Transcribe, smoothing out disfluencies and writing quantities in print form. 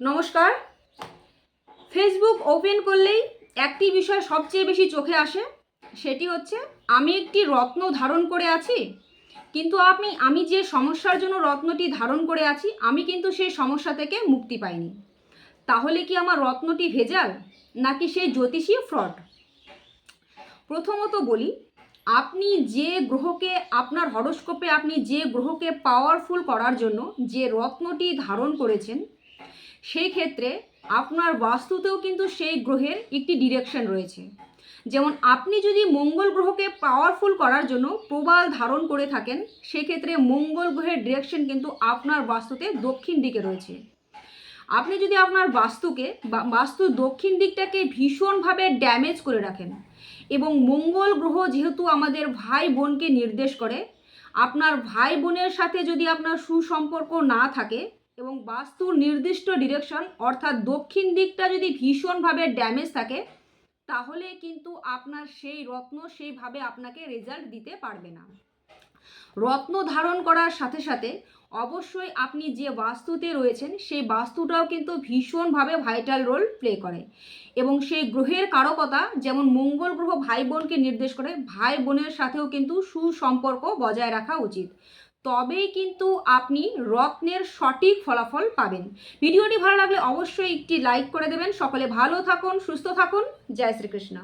নমস্কার। Facebook open করলেই একটি বিষয় সবচেয়ে বেশি চোখে আসে, সেটি হচ্ছে আমি একটি রত্ন ধারণ করে আছি, কিন্তু আমি যে সমস্যার জন্য রত্নটি ধারণ করে আছি আমি কিন্তু সেই সমস্যা থেকে মুক্তি পাইনি। তাহলে কি আমার রত্নটি ভেজাল, নাকি সেই জ্যোতিষী ফ্রড? প্রথমত বলি, আপনি যে গ্রহকে আপনার হরোস্কোপে আপনি যে গ্রহকে পাওয়ারফুল করার জন্য যে রত্নটি ধারণ করেছেন, সেই ক্ষেত্রে আপনার বাস্তুতেও কিন্তু সেই গ্রহের একটি ডিরেকশন রয়েছে। যেমন আপনি যদি মঙ্গল গ্রহকে পাওয়ারফুল করার জন্য প্রবাল ধারণ করে থাকেন, সেক্ষেত্রে মঙ্গল গ্রহের ডিরেকশন কিন্তু আপনার বাস্তুতে দক্ষিণ দিকে রয়েছে। আপনি যদি আপনার বাস্তুর দক্ষিণ দিকটাকে ভীষণভাবে ড্যামেজ করে রাখেন, এবং মঙ্গল গ্রহ যেহেতু আমাদের ভাই বোনকে নির্দেশ করে, আপনার ভাই বোনের সাথে যদি আপনার সুসম্পর্ক না থাকে এবং বাস্তুর নির্দিষ্ট ডিরেকশন অর্থাৎ দক্ষিণ দিকটা যদি ভীষণভাবে ড্যামেজ থাকে, তাহলে কিন্তু আপনার সেই রত্ন সেইভাবে আপনাকে রেজাল্ট দিতে পারবে না। রত্ন ধারণ করার সাথে সাথে অবশ্যই আপনি যে বাস্তুতে রয়েছেন সেই বাস্তুটাও কিন্তু ভীষণভাবে ভাইটাল রোল প্লে করে, এবং সেই গ্রহের কারকতা যেমন মঙ্গল গ্রহ ভাই বোনকে নির্দেশ করে, ভাই বোনের সাথেও কিন্তু সুসম্পর্ক বজায় রাখা উচিত। তবেই কিন্তু আপনি রত্নের সঠিক ফলাফল পাবেন। ভিডিওটি ভালো লাগলে অবশ্যই একটি লাইক করে দেবেন। সকলে ভালো থাকুন, সুস্থ থাকুন। জয় শ্রীকৃষ্ণ।